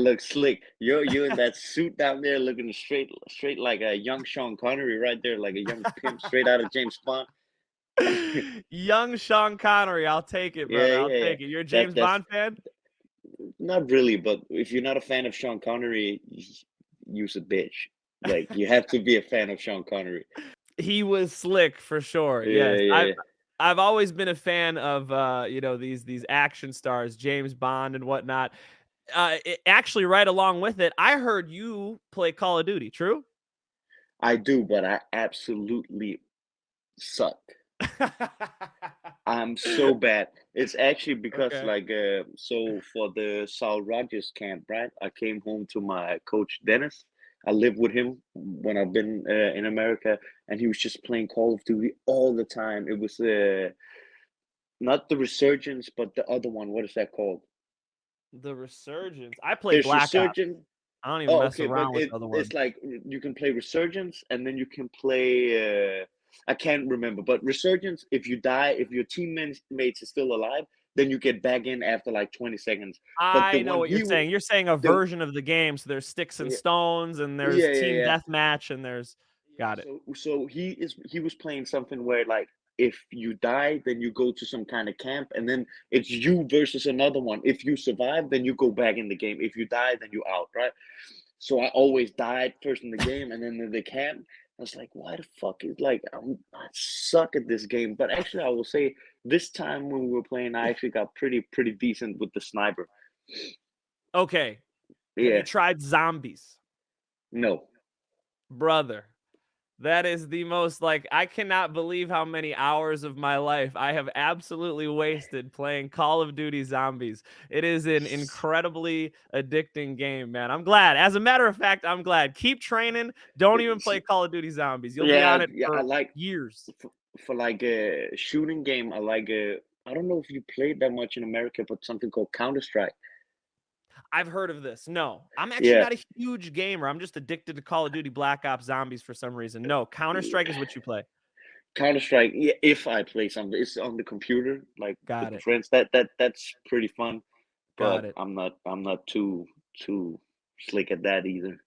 look slick. You in that suit down there, looking straight like a young Sean Connery, right there, like a young pimp, straight out of James Bond. Young Sean Connery. I'll take it, Yeah, brother. I'll yeah, yeah. take it. You're a James That's Bond fan? not really, but if you're not a fan of Sean Connery, you's a bitch. Like you have to be a fan of Sean Connery. He was slick for sure. Yeah, Yes. yeah, I've always been a fan of these action stars, James Bond and whatnot. Actually, right along with it, I heard you play Call of Duty. True? I do, but I absolutely suck. I'm so bad. It's actually because Okay. so for the Saul Rogers camp, right? I came home to my coach Dennis. I lived with him when I've been in America, and he was just playing Call of Duty all the time. It was not the Resurgence, but the other one. What is that called? The Resurgence. I play There's Black Ops. Resurgence. I don't even Oh, mess okay, but around with the other it's ones. like you can play Resurgence, and then you can play. I can't remember, but Resurgence. If you die, if your teammates is still alive, then you get back in after like 20 seconds. But the I know one what you're he, saying. You're saying a the version of the game. So there's sticks and yeah, stones, and there's yeah, yeah, team yeah. deathmatch, and there's Yeah, got it. so he was playing something where like if you die, then you go to some kind of camp, and then it's you versus another one. If you survive, then you go back in the game. If you die, then you out, right? So I always died first in the game, and then in the camp, I was like, why the fuck is like I suck at this game. But actually, I will say this time when we were playing, I actually got pretty decent with the sniper. Okay. Have you Yeah, tried zombies? no. Brother, that is the most like I cannot believe how many hours of my life I have absolutely wasted playing Call of Duty Zombies. It is an incredibly addicting game, man. I'm glad. As a matter of fact, I'm glad. Keep training. Don't even play Call of Duty Zombies. You'll be Yeah, on it yeah. I for like years. for like a shooting game. I like a. I don't know if you played that much in America, but something called Counter Strike. I've heard of this. No, I'm actually Yeah, not a huge gamer. I'm just addicted to Call of Duty Black Ops Zombies for some reason. No, Counter Strike is what you play. Counter Strike. Yeah, if I play something, it's on the computer, like with Got the it. friends. That's pretty fun. Got But it. I'm not too slick at that either.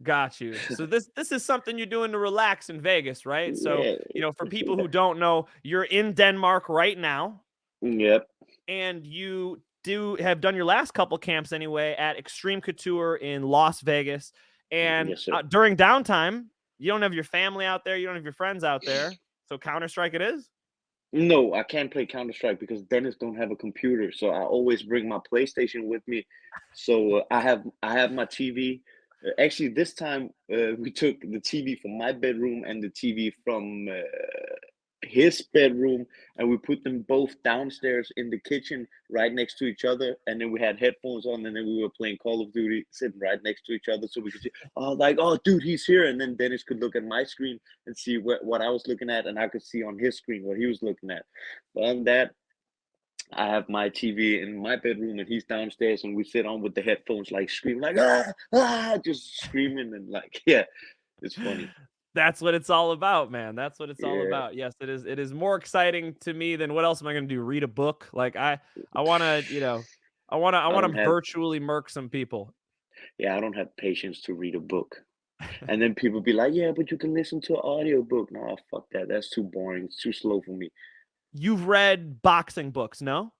Got you. So this is something you're doing to relax in Vegas, right? So, Yeah, for people who don't know, you're in Denmark right now, yep, and you do have done your last couple camps anyway at Extreme Couture in Las Vegas. And yes, sir. during downtime, you don't have your family out there, you don't have your friends out there. So Counter Strike it is. No, I can't play Counter Strike because Dennis don't have a computer, so I always bring my PlayStation with me. So I have my TV. Actually, this time we took the TV from my bedroom and the TV from his bedroom, and we put them both downstairs in the kitchen, right next to each other. And then we had headphones on, and then we were playing Call of Duty, sitting right next to each other, so we could see, oh, like, oh, dude, he's here. And then Dennis could look at my screen and see what I was looking at, and I could see on his screen what he was looking at. But on that, I have my TV in my bedroom, and he's downstairs, and we sit on with the headphones, like screaming, like just screaming, and like, yeah, it's funny. That's what it's all about, man. That's what it's all Yeah, about. Yes, it is. It is more exciting to me than what else am I going to do? Read a book? Like I want to, I I want don't to have, virtually murk some people. yeah, I don't have patience to read a book. And then people be like, yeah, but you can listen to an audiobook. No, fuck that. That's too boring. It's too slow for me. You've read boxing books, no?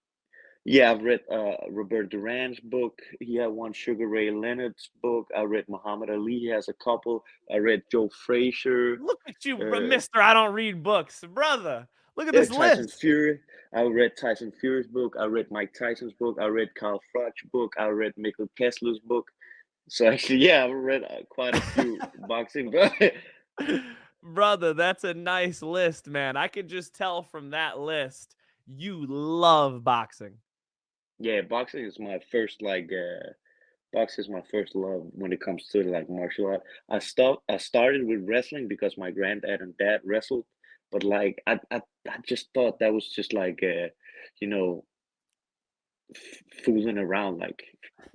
Yeah, I've read Robert Duran's book. He had one. Sugar Ray Leonard's book. I read Muhammad Ali. He has a couple. I read Joe Frazier. Look at you, Uh, Mister. I don't read books, brother. Look at this Tyson list. Fury. I read Tyson Fury's book. I read Mike Tyson's book. I read Carl Froch's book. I read Michael Kessler's book. So actually, yeah, I've read quite a few boxing books. Brother, that's a nice list, man. I could just tell from that list you love boxing. Yeah, boxing is my first boxing is my first love when it comes to like martial art. I started with wrestling because my granddad and dad wrestled, but like I just thought that was just like you know, fooling around, like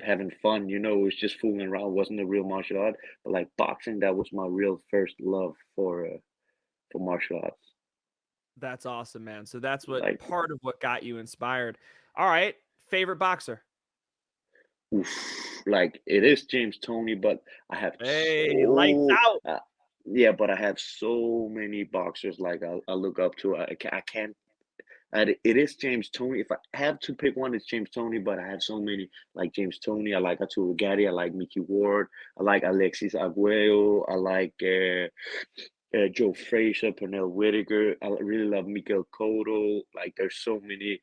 having fun, it was just fooling around, wasn't a real martial art. But like boxing, that was my real first love for martial arts. That's awesome, man. So that's what Like part of what got you inspired. All right, favorite boxer. oof, like it is James Toney, but I have Hey, lights so out. yeah, but I have so many boxers like I look up to. I can't. It is James Toney. If I have to pick one, it's James Toney. But I have so many like James Toney. I like Arturo Gatti. I like Mickey Ward. I like Alexis Arguello. I like Joe Frazier, Pernell Whitaker. I really love Miguel Cotto. Like there's so many.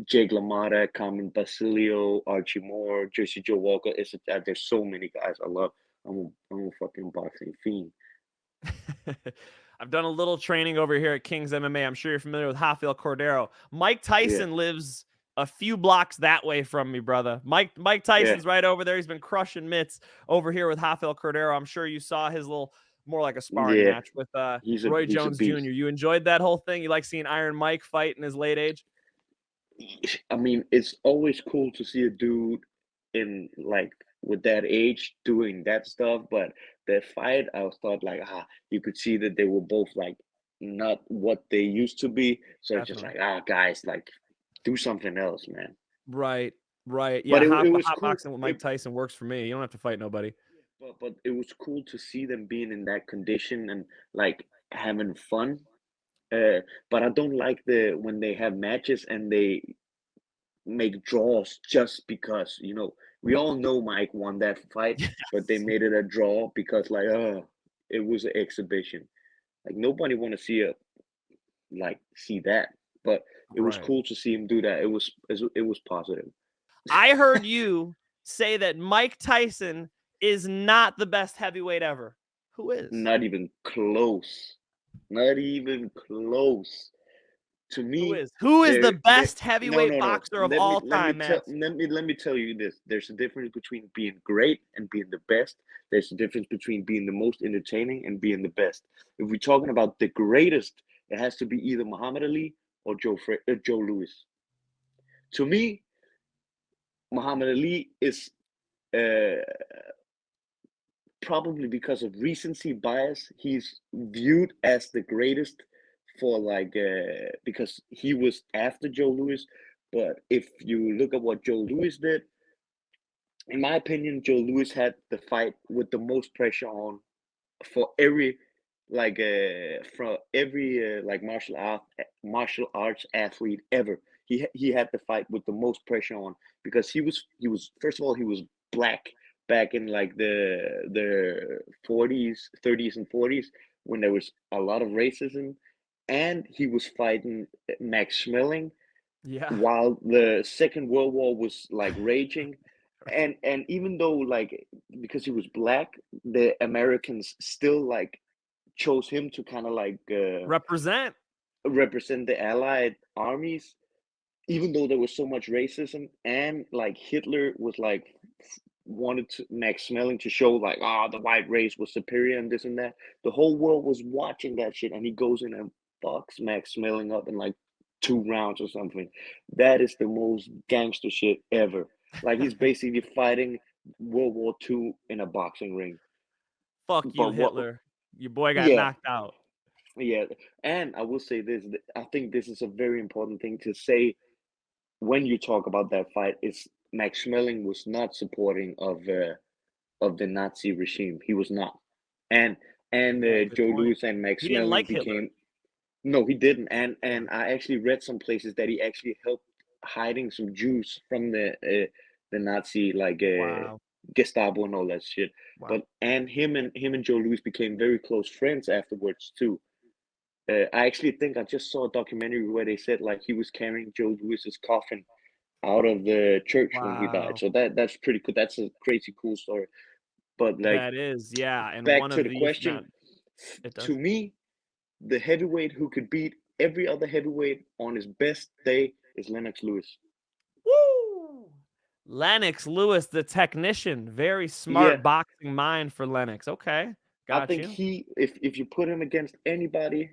Jake LaMotta, Carmen Basilio, Archie Moore, Jersey Joe Walker. There's so many guys I love. I'm a fucking boxing fiend. I've done a little training over here at King's MMA. I'm sure you're familiar with Rafael Cordero. Mike Yeah, Tyson lives a few blocks that way from me, brother. Mike yeah, Tyson's right over there. He's been crushing mitts over here with Rafael Cordero. I'm sure you saw his little more like a sparring yeah. match with He's Roy a Jones beast. Jr. You enjoyed that whole thing? You like seeing Iron Mike fight in his late age? I mean, it's always cool to see a dude in like with that age doing that stuff, but the fight, I was thought like, you could see that they were both like not what they used to be. So it's just Definitely. like, guys, like do something else, man. Right. Right. But Yeah, it hot was hot cool. boxing with Mike Tyson works for me. You don't have to fight nobody. But it was cool to see them being in that condition and like having fun. But I don't like the when they have matches and they make draws just because, we all know Mike won that fight, but they made it a draw because like, it was an exhibition. Like nobody want to see that, but it was Right. cool to see him do that. It was positive. I heard you say that Mike Tyson is not the best heavyweight ever. Who is? Not even close. Not even close. To Who me, is? Who is the there best no, heavyweight no, no. boxer of all time, Mads? Let me tell you this. There's a difference between being great and being the best. There's a difference between being the most entertaining and being the best. If we're talking about the greatest, it has to be either Muhammad Ali or Joe Louis. To me, Muhammad Ali is uh, probably because of recency bias, he's viewed as the greatest for because he was after Joe Louis. But if you look at what Joe Louis did, in my opinion, Joe Louis had the fight with the most pressure on for every from every martial arts athlete ever. He had the fight with the most pressure on because he was first of all he was black back in like the 40s, 30s and 40s when there was a lot of racism, and he was fighting Max Schmeling Yeah. while the Second World War was like raging. And even though like because he was black, the Americans still like chose him to kind of Represent. represent the Allied armies, even though there was so much racism and like Hitler was like wanted to Max Schmeling to show like the white race was superior and this and that. The whole world was watching that shit, and he goes in and fucks Max Schmeling up in like 2 rounds or something. That is the most gangster shit ever. Like he's basically fighting World War II in a boxing ring. Fuck you, But what? Hitler. Your boy got Yeah, knocked out. yeah. And I will say this: I think this is a very important thing to say when you talk about that fight. Is Max Schmeling was not supporting of the Nazi regime. He was not. And Oh, good Joe point. Louis and Max He didn't Schmeling like Hitler. became no, he didn't. Yeah. And I actually read some places that he actually helped hiding some Jews from the Nazi Wow. Gestapo and all that shit. Wow. But and him and Joe Louis became very close friends afterwards too. I actually think I just saw a documentary where they said like he was carrying Joe Louis's coffin out of the church when he died. Wow. So that's pretty cool. That's a crazy cool story. But like That is, yeah. And back one to of the the, if question, not, it to does. me, the heavyweight who could beat every other heavyweight on his best day is Lennox Lewis. Woo! Lennox Lewis, the technician. Very Yeah, smart boxing mind for Lennox. Okay. I Got think you. if you put him against anybody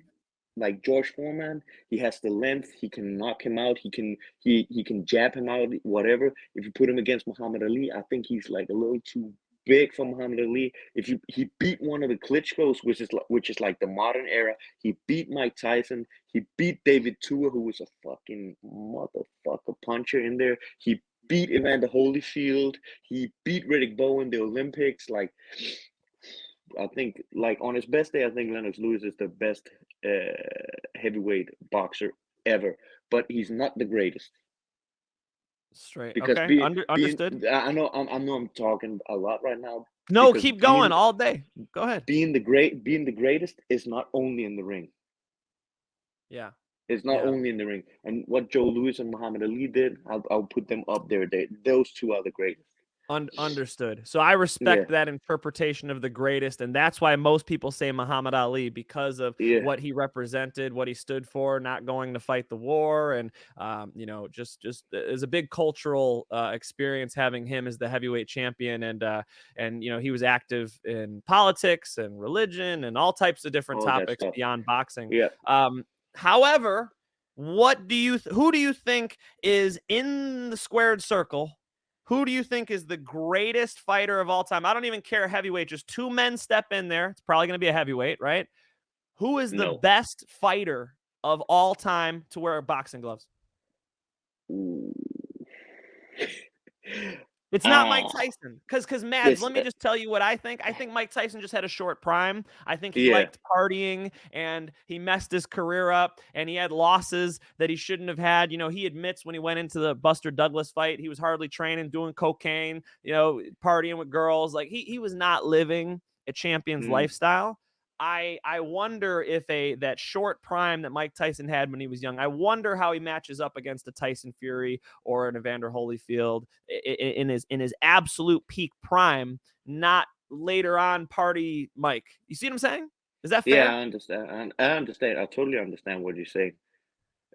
like George Foreman, he has the length. He can knock him out. He can jab him out. Whatever. If you put him against Muhammad Ali, I think he's like a little too big for Muhammad Ali. If he beat one of the Klitschko's, which is like the modern era. He beat Mike Tyson. He beat David Tua, who was a fucking motherfucker puncher in there. He beat Evander Holyfield. He beat Riddick Bowe in the Olympics. Like, I think, like on his best day, I think Lennox Lewis is the best heavyweight boxer ever. But he's not the greatest. Straight. Because Okay. being Understood. I know I'm talking a lot right now No, because keep going all day. Go ahead. being the greatest is not only in the ring. Yeah. It's not Yeah. only in the ring. And what Joe Louis and Muhammad Ali did, I'll put them up there. Those two are the greatest. Understood. So I Yeah, respect that interpretation of the greatest, and that's why most people say Muhammad Ali, because of yeah. what he represented, what he stood for, not going to fight the war, and just is a big cultural experience having him as the heavyweight champion, and he was active in politics and religion and all types of different All that topics stuff. beyond boxing. Yeah. However, who do you think is in the squared circle? Who do you think is the greatest fighter of all time? I don't even care heavyweight. Just two men step in there. It's probably going to be a heavyweight, right? Who is the No. best fighter of all time to wear boxing gloves? Ooh. It's not Mike Tyson. Because Mads, This let me just tell you what I think. I think Mike Tyson just had a short prime. I think he yeah. liked partying and he messed his career up and he had losses that he shouldn't have had. He admits when he went into the Buster Douglas fight, he was hardly training, doing cocaine, partying with girls. Like he was not living a champion's Mm. lifestyle. I wonder if that short prime that Mike Tyson had when he was young, I wonder how he matches up against a Tyson Fury or an Evander Holyfield in his absolute peak prime, not later on party Mike. You see what I'm saying? Is that Yeah, fair? I understand. I understand. I totally understand what you're saying.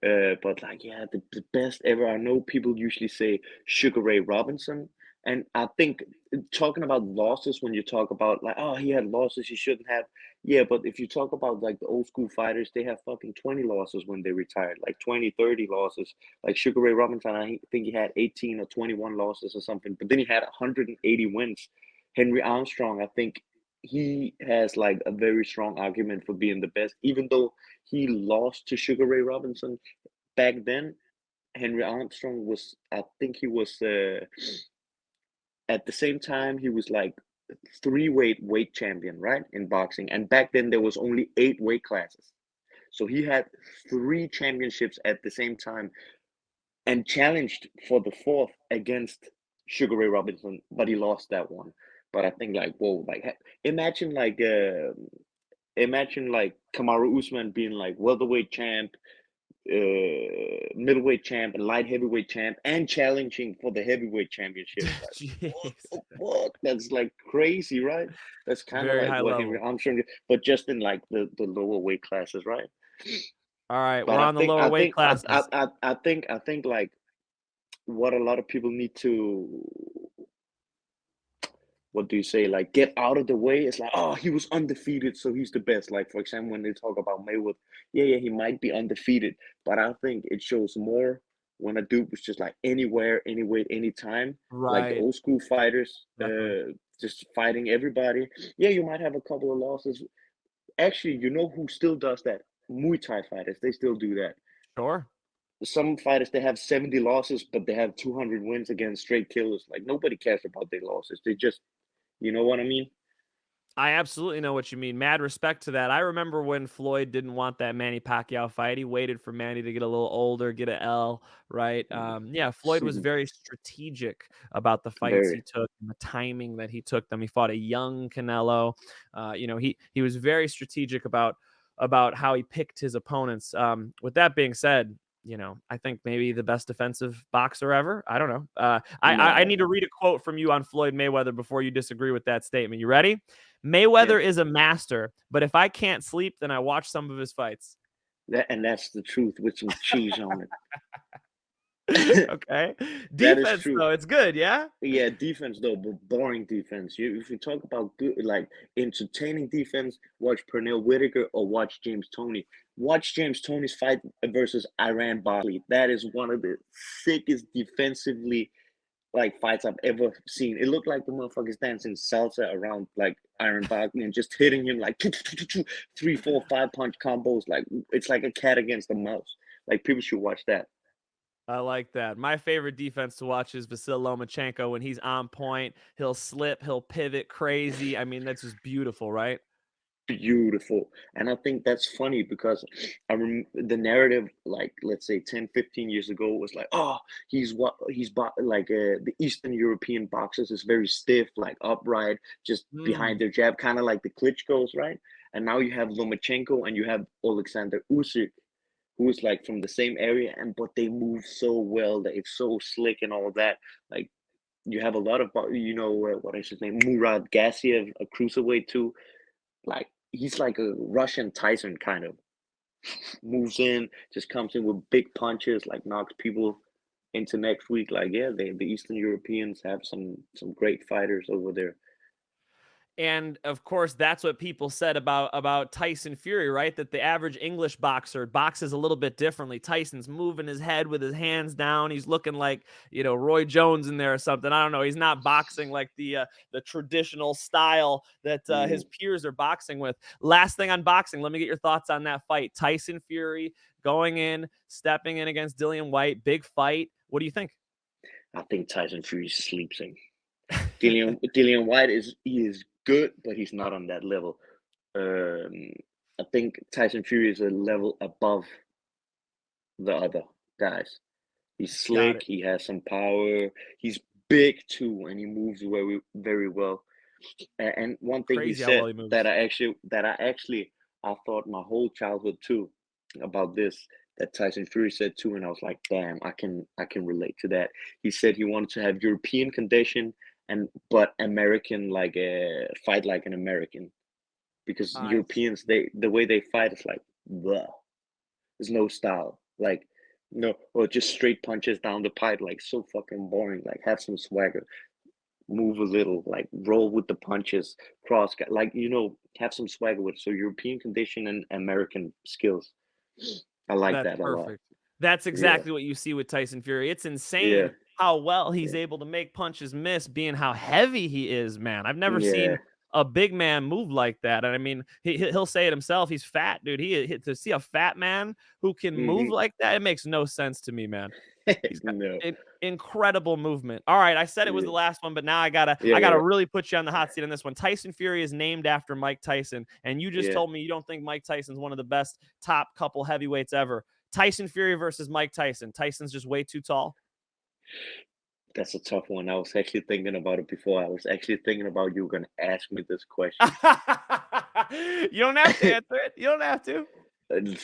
But like, yeah, the best ever. I know people usually say Sugar Ray Robinson, and I think talking about losses when you talk about like, oh, he had losses he shouldn't have. Yeah, but if you talk about like the old school fighters, they have fucking 20 losses when they retired, like 20, 30 losses. Like Sugar Ray Robinson, I think he had 18 or 21 losses or something, but then he had 180 wins. Henry Armstrong, I think he has like a very strong argument for being the best, even though he lost to Sugar Ray Robinson back then. Henry Armstrong was, I think he was, at the same time, he was like weight champion, right, in boxing. And back then, there was only 8 weight classes. So he had 3 championships at the same time and challenged for the 4th against Sugar Ray Robinson, but he lost that one. But I think like, whoa, like imagine like Kamaru Usman being like welterweight champ, middleweight champ and light heavyweight champ and challenging for the heavyweight championship. Like, what Jeez. the fuck? That's like crazy, right? That's kind of Very like high what Henry level. Armstrong did, but just in like the lower weight classes, right? All right, But we're on the lower weight classes. I think like what a lot of people need to, what do you say, like get out of the way. It's like, oh, he was undefeated, so he's the best. Like, for example, when they talk about Mayweather, yeah, he might be undefeated, but I think it shows more when a dude was just like anywhere, any weight, anytime, like the Right. old school fighters, Definitely. just fighting everybody. Yeah, you might have a couple of losses. Actually, you know who still does that? Muay Thai fighters, they still do that. Sure. Some fighters, they have 70 losses, but they have 200 wins against straight killers. Like, nobody cares about their losses. They just, you know what I mean? I absolutely know what you mean. Mad respect to that. I remember when Floyd didn't want that Manny Pacquiao fight. He waited for Manny to get a little older, get a L, right? Yeah, Floyd was very strategic about the fights he Very. took and the timing that he took them. He fought a young Canelo. He was very strategic about how he picked his opponents. With that being said, I think maybe the best defensive boxer ever. I don't know. I need No. to read a quote from you on Floyd Mayweather before you disagree with that statement. You ready? Yeah. Mayweather is a master, but if I can't sleep, then I watch some of his fights. That's the truth with some cheese on it. Okay. That is Defense, true. though, it's good, yeah? Yeah, defense though, but boring defense. If you talk about good, like entertaining defense, watch Pernell Whitaker or watch James Toney. Watch James Toney's fight versus Iran Barkley. That is one of the sickest defensively like fights I've ever seen. It looked like the motherfuckers dancing salsa around like Iron Barkley and just hitting him like 3, 4, 5 punch combos. Like it's like a cat against a mouse. Like people should watch that. I like that. My favorite defense to watch is Vasil Lomachenko. When he's on point, he'll slip, he'll pivot crazy. I mean, that's just beautiful, right? Beautiful. And I think that's funny because the narrative, like, let's say 10, 15 years ago, was like, oh, the Eastern European boxers is very stiff, like upright, just behind Mm. their jab, kind of like the Klitschko's, right? And now you have Lomachenko and you have Alexander Usyk, who is like from the same area, and but they move so well, they're so slick and all that. Like, you have a lot of, what is his name? Murad Gassiev, a cruiserweight too. Like, he's like a Russian Tyson kind of. Moves in, just comes in with big punches, like knocks people into next week. Like, yeah, the Eastern Europeans have some great fighters over there. And of course, that's what people said about Tyson Fury, right? That the average English boxer boxes a little bit differently. Tyson's moving his head with his hands down. He's looking like, Roy Jones in there or something. I don't know. He's not boxing like the traditional style that his Mhm. peers are boxing with. Last thing on boxing, let me get your thoughts on that fight. Tyson Fury going in, stepping in against Dillian White, big fight. What do you think? I think Tyson Fury sleeps him. Dillian White is good, but he's not on that level. Um, I think Tyson Fury is a level above the other guys. He's Got slick. it. He has some power. He's big too, and he moves very very well. And one thing he Crazy how said well he moves. that I actually I thought my whole childhood too about this, that Tyson Fury said too, and I was like, damn, I can relate to that. He said he wanted to have European condition and but American, like a fight like an American, because I Europeans, the way they fight is like, blah. There's no style. Like, no, or just straight punches down the pipe, like so fucking boring. Like, have some swagger, move a little, like roll with the punches, like, have some swagger with it. So European condition and American skills. I like That's that a lot. perfect. That's Yeah, exactly what you see with Tyson Fury. It's yeah, insane how well he's yeah, able to make punches miss, being how heavy he is, man. I've never yeah. seen a big man move like that. And I mean, he'll say it himself. He's fat, dude. To see a fat man who can move Hmm. like that, it makes no sense to me, man. He's got No. incredible movement. All right, I said it was the Yeah, last one, but now I gotta yeah, I gotta yeah, really put you on the hot seat on this one. Tyson Fury is named after Mike Tyson, and you just yeah. told me you don't think Mike Tyson's one of the best top couple heavyweights ever. Tyson Fury versus Mike Tyson. Tyson's just way too tall. That's a tough one. I was actually thinking about it before. I was actually thinking about you were gonna ask me this question. You don't have to answer it. You don't have to. And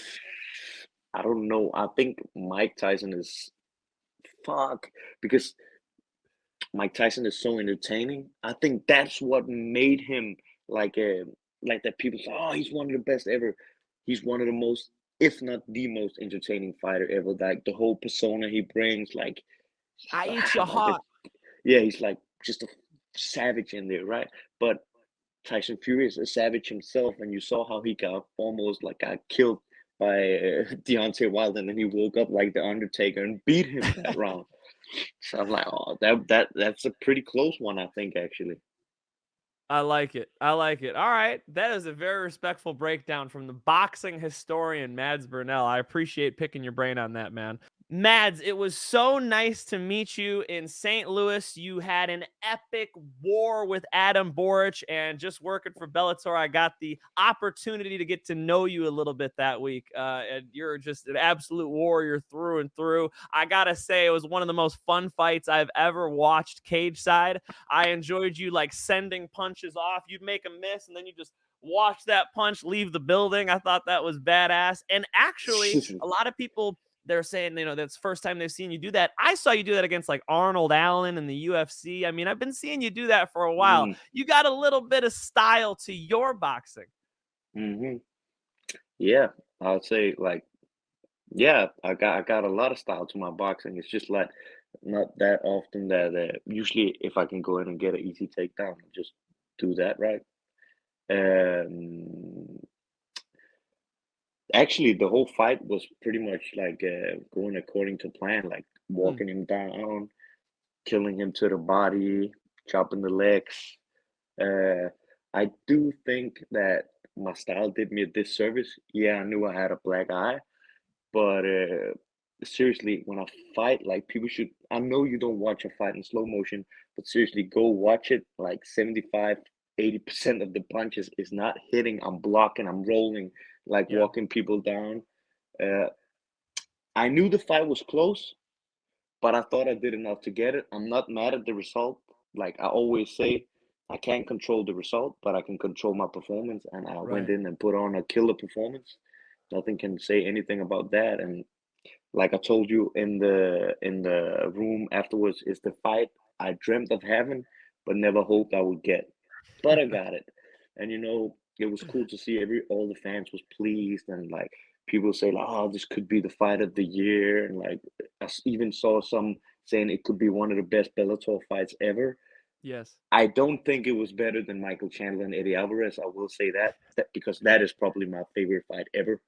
I don't know. I think Mike Tyson is fuck because Mike Tyson is so entertaining. I think that's what made him like a like that. People say, "Oh, he's one of the best ever." He's one of the most, if not the most, entertaining fighter ever. Like the whole persona he brings, like I eat your like a heart. yeah, he's like just a savage in there, right? But Tyson Fury is a savage himself, and you saw how he got killed by Deontay Wilder, and then he woke up like the Undertaker and beat him that round. So I'm like, oh, that's a pretty close one, I think, actually. I like it. I like it. All right. That is a very respectful breakdown from the boxing historian, Mads Burnell. I appreciate picking your brain on that, man. Mads, it was so nice to meet you in St. Louis. You had an epic war with Adam Boric, and just working for Bellator, I got the opportunity to get to know you a little bit that week. And you're just an absolute warrior through and through. I gotta say, it was one of the most fun fights I've ever watched cage side. I enjoyed you like sending punches off. You'd make a miss, and then you just watch that punch leave the building. I thought that was badass. And actually, a lot of people, they're saying, that's the first time they've seen you do that. I saw you do that against like Arnold Allen in the UFC. I mean, I've been seeing you do that for a while. Mm, You got a little bit of style to your boxing. hmm. Yeah, I would say like, yeah, I got a lot of style to my boxing. It's just like not that often that usually if I can go in and get an easy takedown, I just do that, right? Um, Actually, the whole fight was pretty much like going according to plan, like Mm. walking him down, killing him to the body, chopping the legs. Uh, I do think that my style did me a disservice. Yeah, I knew I had a black eye, but seriously, when I fight, like people should, I know you don't watch a fight in slow motion, but seriously, go watch it. Like 75, 80% of the punches is not hitting. I'm blocking, I'm rolling, like Yeah. walking people down. Uh, I knew the fight was close, but I thought I did enough to get it. I'm not mad at the result. Like I always say, I can't control the result, but I can control my performance. And I went Right. in and put on a killer performance. Nothing can say anything about that. And like I told you in the room afterwards, is the fight I dreamt of having, but never hoped I would get. But I got it, and it was cool to see all the fans was pleased, and like people say like, oh, this could be the fight of the year, and like even saw some saying it could be one of the best Bellator fights ever. Yes. I don't think it was better than Michael Chandler and Eddie Alvarez. I will say that because that is probably my favorite fight ever.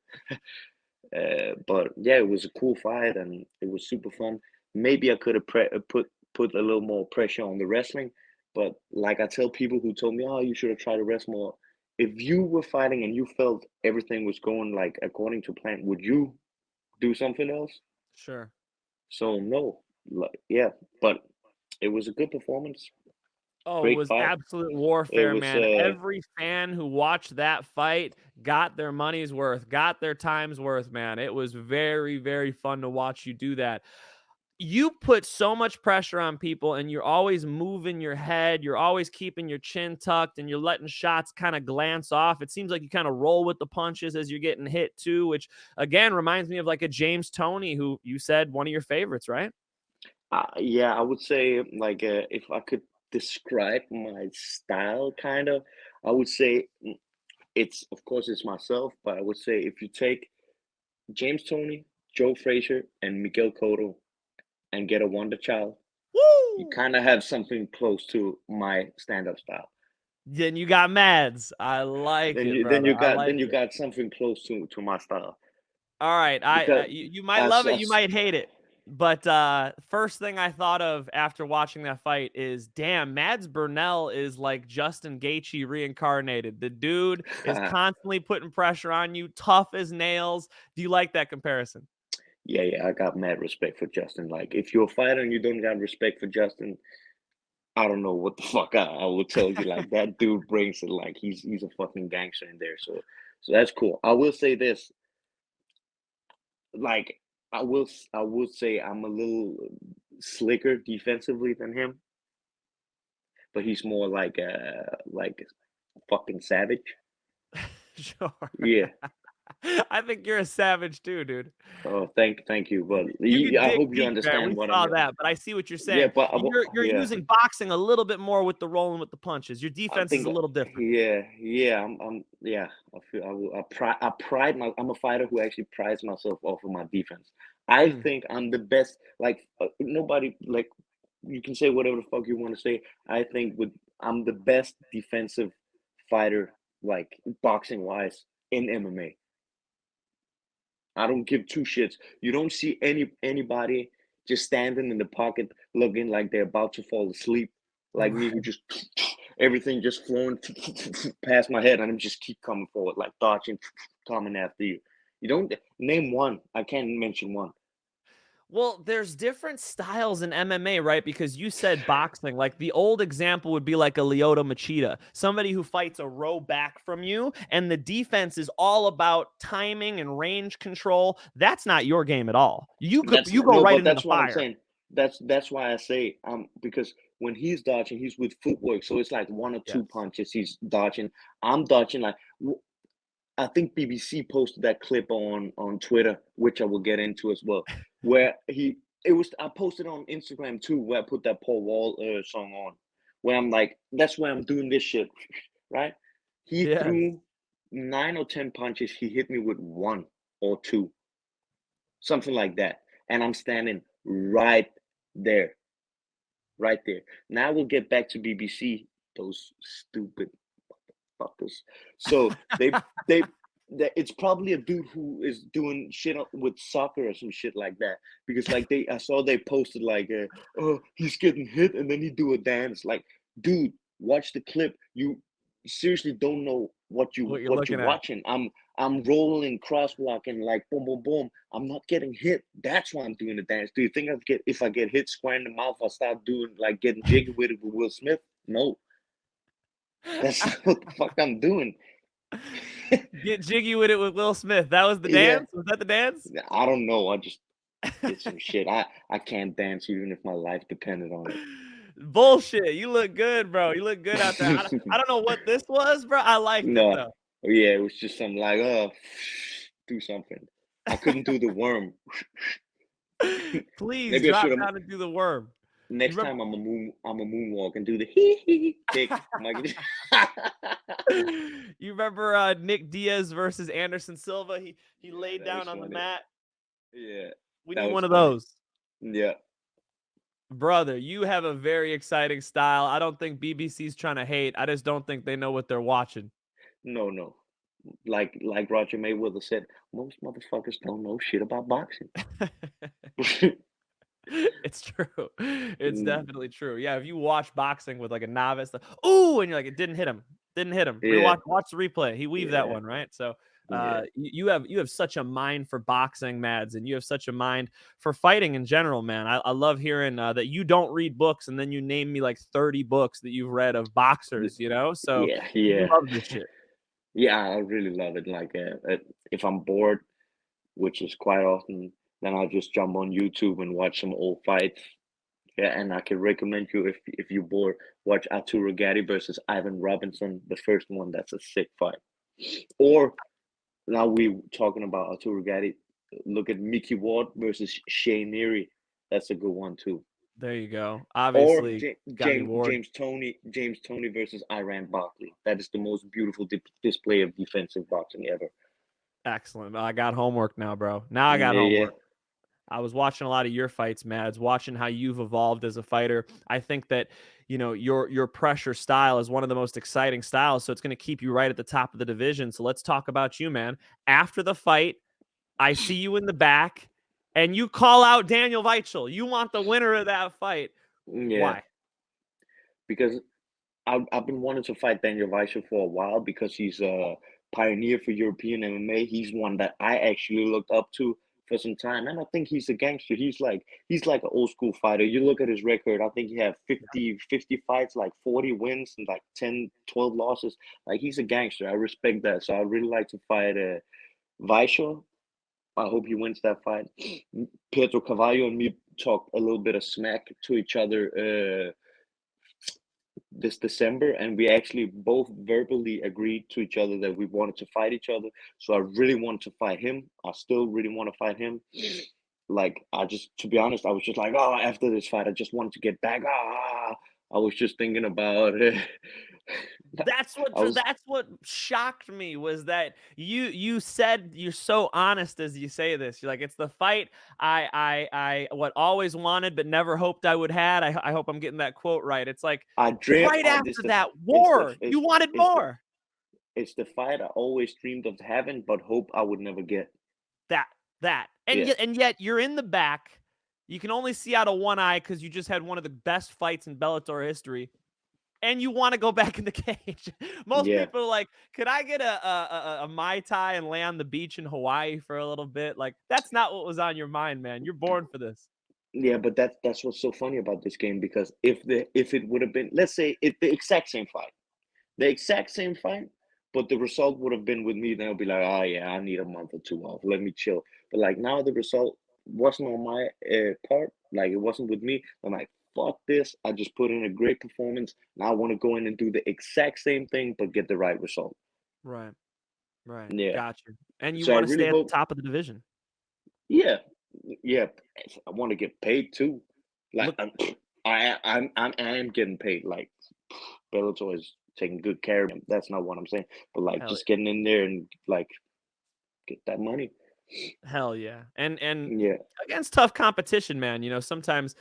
But yeah, it was a cool fight and it was super fun. Maybe I could have put a little more pressure on the wrestling, but like I tell people who told me, "Oh, you should have tried to rest more." If you were fighting and you felt everything was going like according to plan, would you do something else? Sure. So no, like yeah, but it was a good performance, Oh, it great was fight. absolute It warfare, was man. Every fan who watched that fight got their money's worth, got their time's worth, man. It was very, very fun to watch you do that. You put so much pressure on people and you're always moving your head. You're always keeping your chin tucked and you're letting shots kind of glance off. It seems like you kind of roll with the punches as you're getting hit too, which again reminds me of like a James Toney, who you said one of your favorites, right? Yeah, I would say like if I could describe my style, kind of, I would say it's of course it's myself, but I would say if you take James Toney, Joe Frazier, and Miguel Cotto and get a wonder child, you Woo! kind of have something close to my stand-up style. Then you got Mads. I like Then it, you then brother. you I got like then you it. got something close to my style All right. because You might as love it, you as might hate it. But first thing I thought of after watching that fight is, damn, Mads Burnell is like Justin Gaethje reincarnated. The dude is constantly putting pressure on you, tough as nails. Do you like that comparison? yeah, I got mad respect for Justin. Like if you're a fighter and you don't got respect for Justin, I don't know what the fuck I will tell you. Like that dude brings it. Like he's a fucking gangster in there. So that's cool. I will say this. Like I would say I'm a little slicker defensively than him, but he's more like a fucking savage. Sure. Yeah. I think you're a savage too, dude. Oh, thank you. But You can I dig hope you deep, man. understand We what I saw mean. that, but I see what you're Yeah, saying. but You're yeah. using boxing a little bit more with the rolling with the punches. Your I defense is think, a little different. yeah. Yeah. I feel I pride my. I'm a fighter who actually prides myself off of my defense. I Mm. think I'm the best. Like nobody. Like you can say whatever the fuck you want to say. I think I'm the best defensive fighter, like boxing wise, in MMA. I don't give two shits. You don't see anybody just standing in the pocket looking like they're about to fall asleep, like me, who Right. just everything just flowing past my head, and I'm just keep coming forward, like dodging, coming after you. You don't name one. I can't mention one. Well, there's different styles in MMA, right? Because you said boxing. Like the old example would be like a Lyoto Machida, somebody who fights a row back from you, and the defense is all about timing and range control. That's not your game at all. That's You go no, right but into the that's what I'm fire. saying. That's why I say because when he's dodging, he's with footwork, so it's like one or two Yes. punches he's dodging. I'm dodging like I think BBC posted that clip on Twitter, which I will get into as well, where I posted on Instagram too, where I put that Paul Wall song on, where I'm like, that's where I'm doing this shit, right? He Yes. threw 9 or 10 punches. He hit me with one or two, something like that, and I'm standing there, right there. Now we'll get back to BBC. Those stupid fuckers. So they that it's probably a dude who is doing shit with soccer or some shit like that. Because like I saw they posted like oh, he's getting hit and then he do a dance. Like, dude, watch the clip. You seriously don't know What you're what you're looking at. watching. I'm rolling, cross blocking, like boom, boom, boom. I'm not getting hit. That's why I'm doing the dance. Do you think if I get hit square in the mouth, I'll start doing like getting jiggy with it with Will Smith? No, that's not what the fuck I'm doing. Get jiggy with it with Will Smith. That was the Yeah, dance? Was that the dance? I don't know. I just did some shit. I can't dance even if my life depended on it. Bullshit. You look good, bro. You look good out there. I don't know what this was, bro. I liked it No, though. yeah, it was just something like, oh, do something. I couldn't do the worm. Please Maybe I should drop have. down and do the worm. You Next remember time I'm a moonwalk and do the hee hee kick. you remember Nick Diaz versus Anderson Silva? He laid That was down on the funny. mat. Yeah, We that need was one of funny. those. Yeah. Brother, you have a very exciting style. I don't think BBC's trying to hate. I just don't think they know what they're watching. No. Like Roger Mayweather said, most motherfuckers don't know shit about boxing. It's true. It's Mm, definitely true. Yeah, if you watch boxing with like a novice, like, ooh, and you're like, it didn't hit him. Didn't hit him. yeah, Watch the replay. He weaved that yeah, one, right? So yeah. you have such a mind for boxing, Mads, and you have such a mind for fighting in general, man. I love hearing that you don't read books and then you name me like 30 books that you've read of boxers, you know? So Yeah, you yeah. love this shit. Yeah, I really love it. Like, if I'm bored, which is quite often, then I'll just jump on YouTube and watch some old fights. Yeah, and I can recommend you if you're bored, watch Arturo Gatti versus Ivan Robinson, the first one. That's a sick fight. Or now we talking about Arturo Gatti, look at Mickey Ward versus Shane Neary. That's a good one too. There you go. Or Obviously, Gotti Ward. James Tony versus Iran Barkley. That is the most beautiful display of defensive boxing ever. Excellent. I got homework now, bro. Now I got Yeah, yeah, homework. I was watching a lot of your fights, Mads, watching how you've evolved as a fighter. I think that, you know, your pressure style is one of the most exciting styles, so it's going to keep you right at the top of the division. So let's talk about you, man. After the fight, I see you in the back and you call out Daniel Weichel. You want the winner of that fight. yeah. Why? Because I've been wanting to fight Daniel Weiser for a while because he's a pioneer for European MMA. He's one that I actually looked up to for some time, and I think he's a gangster. He's like an old school fighter. You look at his record, I think he had 50 fights, like 40 wins and like 10, 12 losses. Like he's a gangster. I respect that. So I really like to fight Weiser. I hope he wins that fight. Pedro Carvalho and me talked a little bit of smack to each other this December, and we actually both verbally agreed to each other that we wanted to fight each other. So I really wanted to fight him. I still really want to fight him. Like to be honest, I was just like, oh, after this fight, I just wanted to get back. I was just thinking about it. I was, That's what shocked me was that you said you're so honest as you say this. You're like, it's the fight I what always wanted but never hoped I would had. I hope I'm getting that quote right. It's like I dream. right after that It's the war, you wanted it's the more. it's the fight I always dreamed of having, but hope I would never get. That Yeah, and yet you're in the back. You can only see out of one eye because you just had one of the best fights in Bellator history. And you want to go back in the cage. Most yeah. people are like, could I get a Mai Tai and lay on the beach in Hawaii for a little bit? Like, that's not what was on your mind, man. You're born for this. Yeah, but that's what's so funny about this game because if it would have been, let's say the exact same fight, but the result would have been with me, then I'll be like, oh yeah, I need a month or two off. Let me chill. But like now the result wasn't on my part, like it wasn't with me. I'm like, fuck this. I just put in a great performance. Now I want to go in and do the exact same thing, but get the right result. Right. Right. Yeah. Gotcha. And you So I want to really stay at the hope, top of the division. yeah, yeah. I want to get paid too. Like Look, I am getting paid. Like Bellator is taking good care of him. That's not what I'm saying. But like hell, just getting in there and like get that money. hell yeah. And Yeah. against tough competition, man. You know, sometimes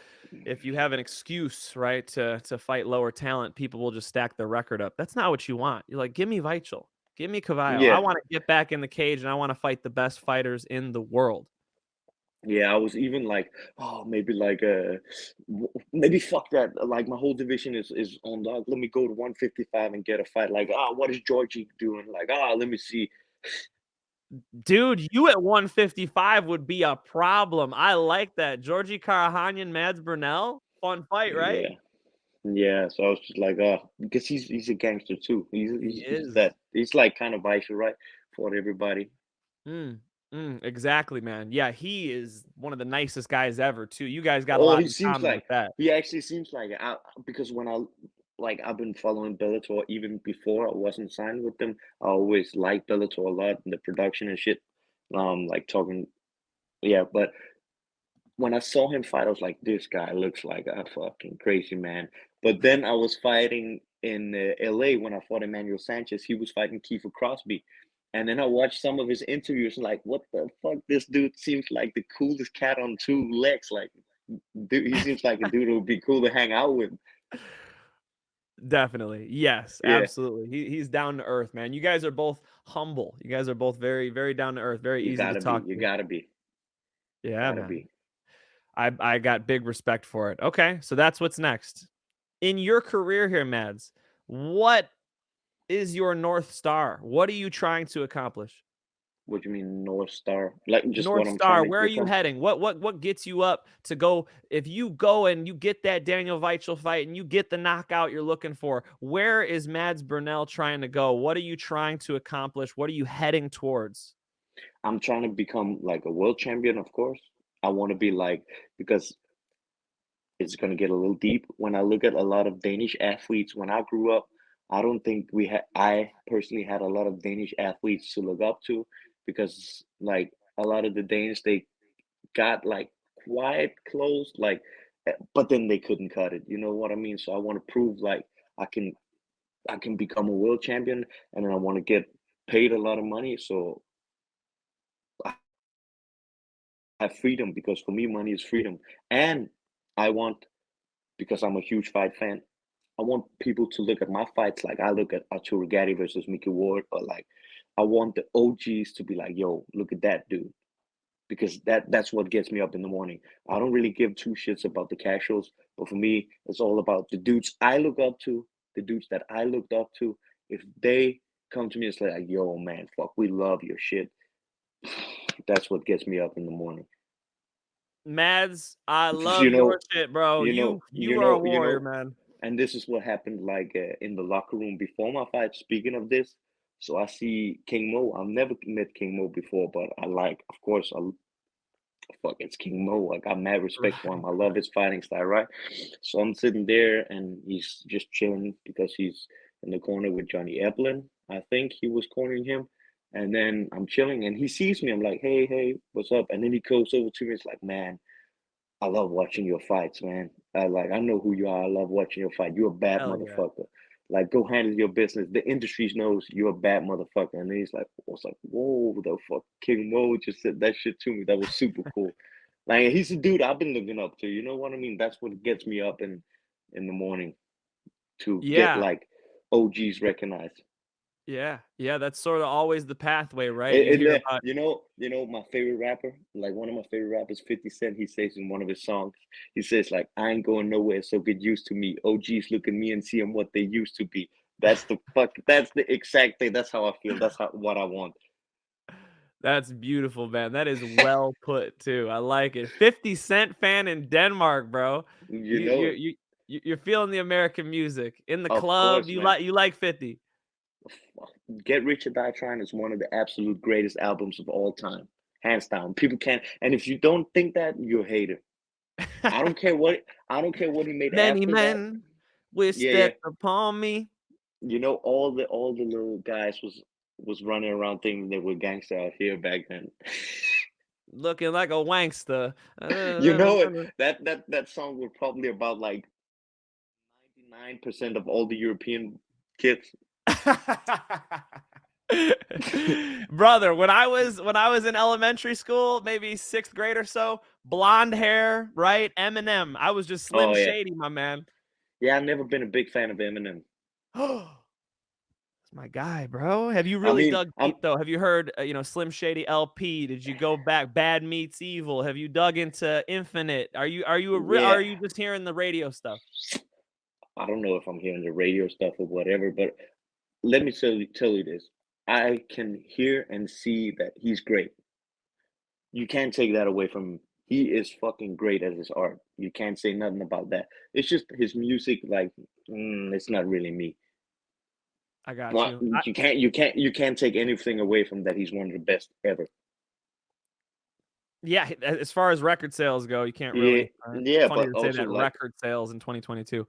if you have an excuse, right, to fight lower talent, people will just stack their record up. That's not what you want. You're like, give me Weichel, give me Cavallo. I Yeah. want to get back in the cage and I want to fight the best fighters in the world. Yeah. I was even like, oh, maybe like maybe fuck that. Like my whole division is on dog. Let me go to 155 and get a fight. Like, what is Georgie doing? Like, let me see. Dude, you at 155 would be a problem. I like that. Georgie Karahanyan, Mads Burnell, fun fight, right? Yeah. Yeah, so I was just like, because he's a gangster too. He He's is. that he's like kind of Weiser, right? For everybody. Mm, exactly, man. Yeah, he is one of the nicest guys ever, too. You guys got a Oh, lot he in seems common like with that. he actually seems like it. Because when I like I've been following Bellator even before I wasn't signed with them. I always liked Bellator a lot and the production and shit. Like talking, yeah. But when I saw him fight, I was like, this guy looks like a fucking crazy man. But then I was fighting in LA when I fought Emmanuel Sanchez. He was fighting Kiefer Crosby. And then I watched some of his interviews, like, what the fuck? This dude seems like the coolest cat on two legs. Like, dude, he seems like a dude who would be cool to hang out with. Definitely. Yes, Yeah, absolutely. He's down to earth, man. You guys are both humble. You guys are both very, very down to earth, very you easy to gotta be. talk You to. gotta be. Yeah, Gotta man. be. I got big respect for it. Okay, so that's what's next. In your career here, Mads, what is your North Star? What are you trying to accomplish? What do you mean, North Star? Like, just North what I'm trying Star, to where are you become? heading? What gets you up to go? If you go and you get that Daniel Weichel fight and you get the knockout you're looking for, where is Mads Burnell trying to go? What are you trying to accomplish? What are you heading towards? I'm trying to become like a world champion, of course. I want to be like, because it's going to get a little deep. When I look at a lot of Danish athletes, when I grew up, I don't think I personally had a lot of Danish athletes to look up to because, like, a lot of the Danes, they got like quite close, like, but then they couldn't cut it. You know what I mean? So I want to prove like I can, I can become a world champion and then I want to get paid a lot of money. So I have freedom because for me, money is freedom. And I want, because I'm a huge fight fan, I want people to look at my fights like I look at Arturo Gatti versus Mickey Ward, or like I want the OGs to be like, "Yo, look at that dude," because that's what gets me up in the morning. I don't really give two shits about the casuals, but for me, it's all about the dudes I look up to, the dudes that I looked up to. If they come to me, it's like, "Yo, man, fuck, we love your shit." That's what gets me up in the morning. Mads, I Because love your shit, bro. you You know, you are a warrior, man. and this is what happened like in the locker room before my fight. Speaking of this, so I see King Mo. I've never met King Mo before, but I like, of course, fuck, it's King Mo. I got mad respect for Right, him. I love his fighting style, right? So I'm sitting there and he's just chilling because he's in the corner with Johnny Eplin. I think he was cornering him. And then I'm chilling and he sees me. I'm like, hey, hey, what's up? And then he goes over to me. It's like, man, I love watching your fights, man. I know who you are. I love watching your fight. You're a bad hell yeah. motherfucker. Like, go handle your business. The industry knows you're a bad motherfucker. And then he's like, I was like, whoa, the fuck, King Mo just said that shit to me. That was super cool. Like, he's a dude I've been looking up to. You know what I mean? That's what gets me up in the morning to get Yeah, like OGs recognized. yeah, that's sorta always the pathway, right? You hear about My favorite rapper, like one of my favorite rappers, 50 Cent, he says in one of his songs, he says like, I ain't going nowhere, so get used to me. OGs look at me and see them what they used to be. That's the exact thing. That's how I feel. That's what I want. That's beautiful, man. That is well put too. I like it. 50 Cent fan in Denmark, bro. You You you know, you you're feeling the American music. In the of club, course, man. you like 50. Get Rich or Die Trying is one of the absolute greatest albums of all time. Hands down. People can't, and if you don't think that, you're a hater. I don't care what I don't care what he made Many after that. men wish Yeah, yeah. death upon me. All the little guys was running around thinking they were gangster out here back then. Looking like a wankster. You know it. That song was probably about like 99% of all the European kids. Brother, when I was in elementary school, maybe 6th grade or so, blonde hair, right? Eminem. I was just Slim Oh yeah. Shady, my man. Yeah, I've never been a big fan of Eminem. That's my guy, bro. Have you I really mean, dug I'm deep though? Have you heard, Slim Shady LP? Did you go back Bad Meets Evil? Have you dug into Infinite? yeah, Are you just hearing the radio stuff? I don't know if I'm hearing the radio stuff or whatever, but let me tell you this. I can hear and see that he's great. You can't take that away from him. He is fucking great at his art. You can't say nothing about that. It's just his music, like, it's not really me. I got But you. you can't take anything away from that. He's one of the best ever. Yeah, as far as record sales go, you can't Yeah, really. yeah, Funny but to say also that like, record sales in 2022.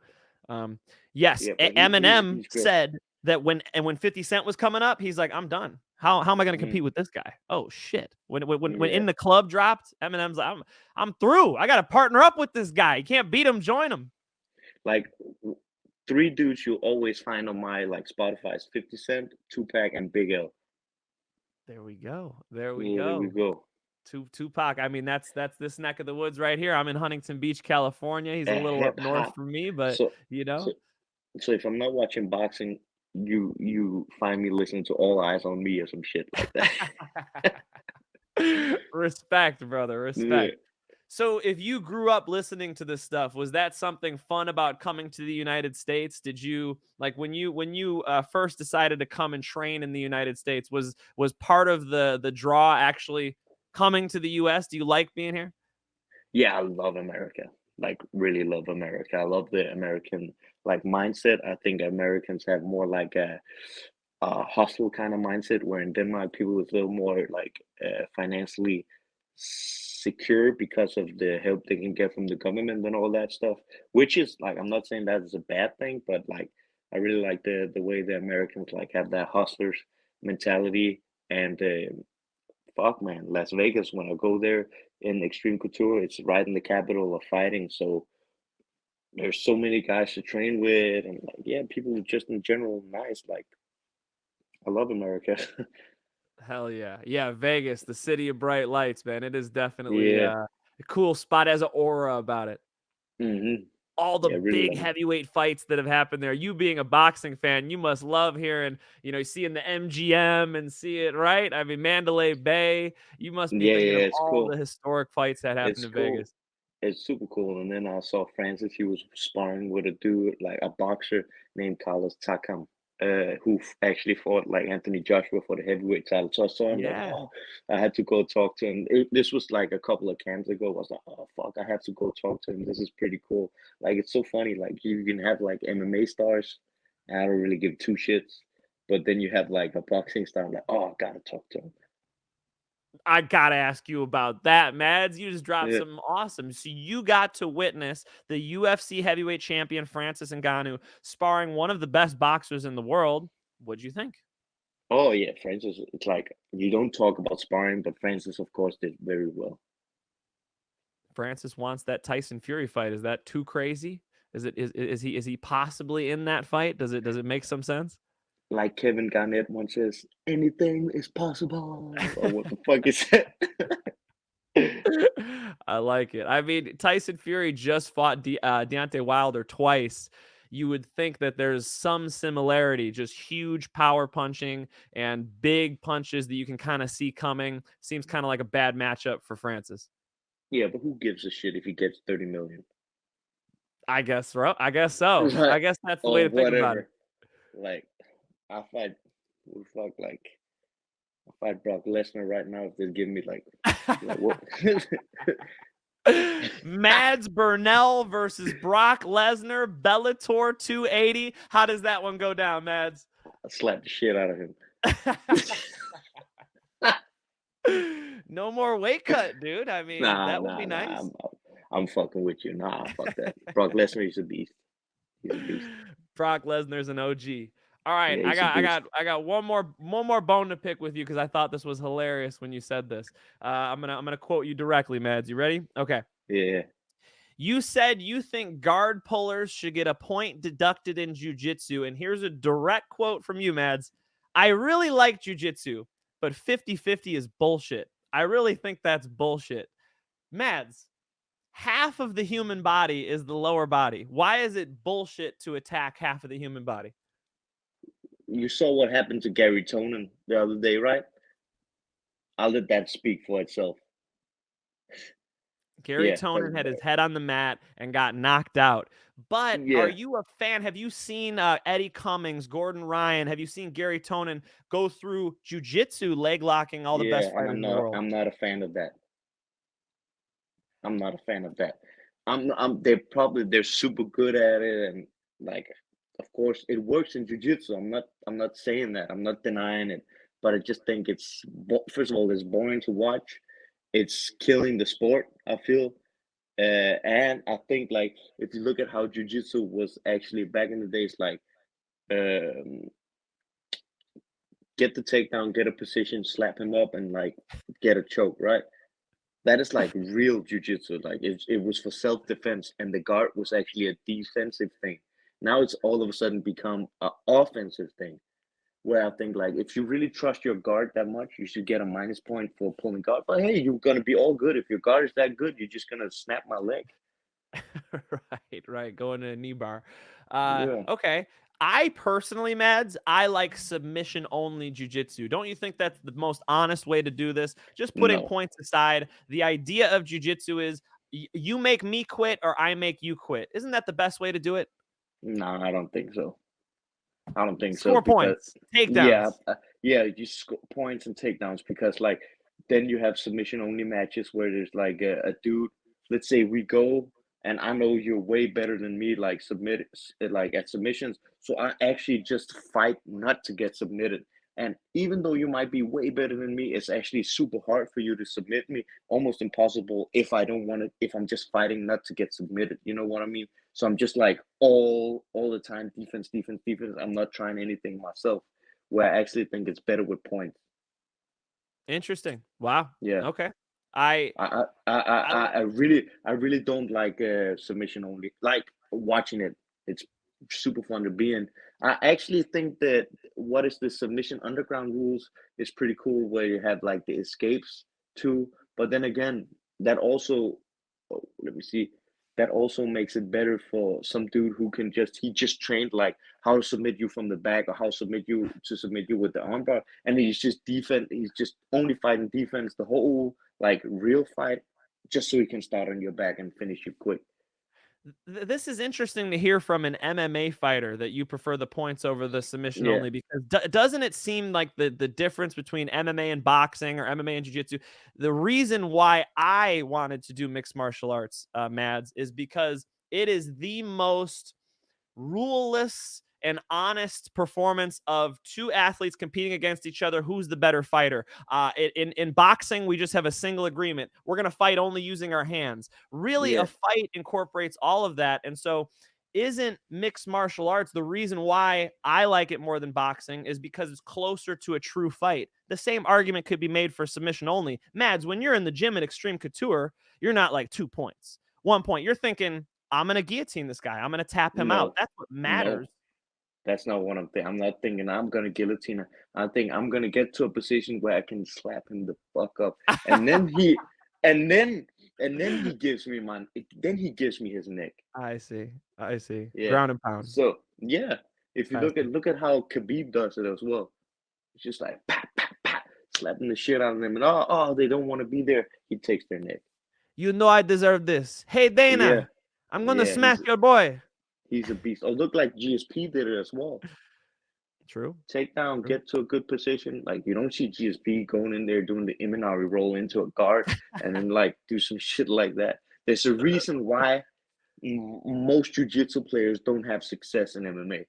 Yes, yeah, but Eminem he's great. said that when 50 Cent was coming up, he's like, I'm done. How am I going to Mm, compete with this guy? Oh shit! When yeah, In the Club dropped, Eminem's like, I'm through. I got to partner up with this guy. You can't beat him. Join him. like three dudes you always find on my like Spotify is 50 Cent, Tupac, and Big L. There we go. There we Yeah, there we go. go. Tupac. I mean, that's this neck of the woods right here. I'm in Huntington Beach, California. He's a little up Hip north hop. from me, but So, you know. so, so if I'm not watching boxing, you find me listening to All Eyes on Me or some shit like that. Respect, brother. Yeah. Respect. So, if you grew up listening to this stuff, was that something fun about coming to the United States? Did you like when you first decided to come and train in the United States? Was part of the draw actually coming to the U.S.? Do you like being here? Yeah, I love America. Like really love America. I love the American like mindset. I think Americans have more like a hustle kind of mindset, where in Denmark people is a little more like financially secure because of the help they can get from the government and all that stuff. Which is like, I'm not saying that is a bad thing, but like I really like the way the Americans like have that hustlers mentality. And fuck, man, Las Vegas, when I go there in Extreme Couture, it's right in the capital of fighting. So there's so many guys to train with, and like, yeah, people are just in general nice. Like, I love America. Hell yeah. Yeah, Vegas, the city of bright lights, man. It is definitely Yeah. a cool spot, has an aura about it. Hmm. All the Yeah, really big love it. heavyweight fights that have happened there. You being a boxing fan, you must love hearing, seeing the MGM and see it, right? I mean, Mandalay Bay. You must be Yeah, thinking yeah, of it's all the cool. historic fights that happened It's in cool. Vegas. It's super cool. And then I saw Francis. He was sparring with a dude, like a boxer named Carlos Takam, who actually fought like Anthony Joshua for the heavyweight title. So I saw him like, Yeah. oh, I had to go talk to him. This was like a couple of camps ago. I was like, oh fuck, I have to go talk to him. This is pretty cool. Like it's so funny. Like you can have like MMA stars, and I don't really give two shits. But then you have like a boxing star. I'm like, oh, I gotta talk to him. I gotta ask you about that, Mads. You just dropped Yeah. some awesome. So you got to witness the UFC heavyweight champion Francis Ngannou sparring one of the best boxers in the world. What'd you think? Oh yeah, Francis. It's like you don't talk about sparring, but Francis, of course, did very well. Francis wants that Tyson Fury fight. Is that too crazy? Is he possibly in that fight? Does it make some sense? Like Kevin Garnett once says, anything is possible. Or what the fuck is that? I like it. I mean, Tyson Fury just fought Deontay Wilder twice. You would think that there's some similarity, just huge power punching and big punches that you can kind of see coming. Seems kind of like a bad matchup for Francis. Yeah, but who gives a shit if he gets 30 million? I guess, bro. I guess so. I Like, guess that's the way or to think about it. whatever. Like, I fight, who the fuck, like, I fight Brock Lesnar right now if they give me like what? Mads Burnell versus Brock Lesnar, Bellator 280. How does that one go down, Mads? I slap the shit out of him. No more weight cut, dude. I mean, Nah, that would nah, be nah. nice. I'm fucking with you. Nah, fuck that. Brock Lesnar is a beast. He's a beast. Brock Lesnar's an OG. All right, Yeah, I he's a got, I beast. got, I got one more bone to pick with you because I thought this was hilarious when you said this. I'm gonna quote you directly, Mads. You ready? Okay. Yeah. You said you think guard pullers should get a point deducted in jujitsu, and here's a direct quote from you, Mads. I really like jujitsu, but 50-50 is bullshit. I really think that's bullshit. Mads, half of the human body is the lower body. Why is it bullshit to attack half of the human body? You saw what happened to Gary Tonin the other day, right? I'll let that speak for itself. Gary Yeah, but Tonin had his head on the mat and got knocked out. But are Yeah, you a fan? Have you seen Eddie Cummings, Gordon Ryan? Have you seen Gary Tonin go through jiu-jitsu leg locking all the yeah, best and fighters in the world? I'm not a fan of that. I'm not a fan of that. They're super good at it, and like, of course, it works in jujitsu. I'm not saying that. I'm not denying it, but I just think first of all, it's boring to watch. It's killing the sport, I feel. And I think like if you look at how jujitsu was actually back in the days, like um, get the takedown, get a position, slap him up, and like get a choke, right? That is like real jujitsu. Like it was for self defense, and the guard was actually a defensive thing. Now it's all of a sudden become an offensive thing. Where I think like if you really trust your guard that much, you should get a minus point for pulling guard. But hey, you're gonna be all good if your guard is that good. You're just gonna snap my leg. Right, right. Going to a knee bar. Yeah. Okay. I personally, Mads, I like submission only jujitsu. Don't you think that's the most honest way to do this? Just putting No. points aside, the idea of jujitsu is you make me quit or I make you quit. Isn't that the best way to do it? No, I don't think so. I don't think so Score because points, yeah, takedowns. yeah, you score points and takedowns because like then you have submission only matches where there's like a dude. Let's say we go and I know you're way better than me, like like at submissions. So I actually just fight not to get submitted. And even though you might be way better than me, it's actually super hard for you to submit me. Almost impossible if I don't want to. If I'm just fighting not to get submitted. You know what I mean? So I'm just like all the time defense, defense, defense. I'm not trying anything myself. Where I actually think it's better with points. Interesting. Wow. Yeah. Okay. I I I really don't like submission only. Like watching it, it's super fun to be in. I actually think that what is the submission underground rules is pretty cool, where you have like the escapes too. But then again, that also, oh, let me see, that also makes it better for some dude who can he just trained like how to submit you from the back or how to submit you with the armbar, and he's just defense. He's just only fighting defense the whole like real fight just so he can start on your back and finish you quick. This is interesting to hear from an MMA fighter that you prefer the points over the submission Yeah. only because doesn't it seem like the difference between MMA and boxing or MMA and jiu-jitsu, the reason why I wanted to do mixed martial arts, Mads, is because it is the most ruleless and honest performance of two athletes competing against each other. Who's the better fighter? In boxing, we just have a single agreement. We're going to fight only using our hands. Really, a Yeah. fight incorporates all of that. And so, isn't mixed martial arts the reason why I like it more than boxing is because it's closer to a true fight. The same argument could be made for submission only. Mads, when you're in the gym at Extreme Couture, you're not like 2 points. 1 point. You're thinking, I'm going to guillotine this guy. I'm going to tap him out. No. That's what No. matters. That's not what I'm thinking. I'm not thinking I'm gonna guillotine him. I think I'm gonna get to a position where I can slap him the fuck up, and then and then, he gives me then he gives me his neck. I see. I see. Yeah. Ground and pound. So yeah, if you I see. look at how Khabib does it as well. It's just like pat pat pat, slapping the shit out of them, and they don't want to be there. He takes their neck. You know I deserve this. Hey, Yeah, Dana, I'm going to yeah. smash your boy. He's a beast. Oh, look like GSP did it as well. True. Take down, True. get to a good position. Like you don't see GSP going in there doing the Imanari roll into a guard and then like do some shit like that. There's a reason why most jujitsu players don't have success in MMA.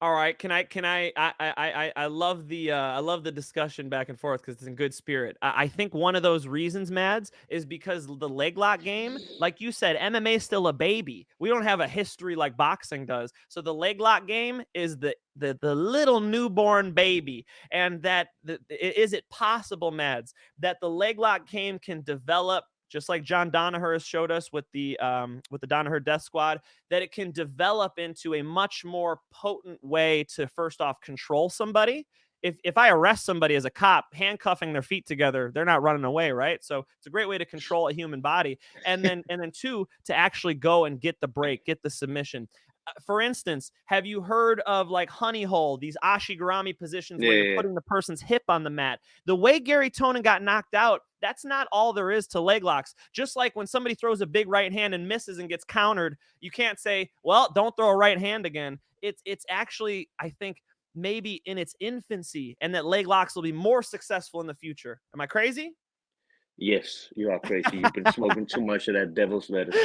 All right, I love the discussion back and forth because it's in good spirit. I think one of those reasons, Mads, is because the leg lock game, like you said, MMA is still a baby. We don't have a history like boxing does. So the leg lock game is the little newborn baby. And is it possible, Mads, that the leg lock game can develop just like John Danaher has showed us with the Danaher Death Squad, that it can develop into a much more potent way to first off control somebody. If I arrest somebody as a cop, handcuffing their feet together, they're not running away, right? So it's a great way to control a human body, and then two, to actually go and get the break, get the submission. For instance, have you heard of like honey hole, these ashigarami positions Yeah, where you're yeah, putting the person's hip on the mat? The way Gary Tonin got knocked out That's not all there is to leg locks. Just like when somebody throws a big right hand and misses and gets countered, you can't say, well, don't throw a right hand again. It's actually, I think, maybe in its infancy, and that leg locks will be more successful in the future. Am I crazy? Yes, you are crazy. You've been smoking too much of that devil's lettuce.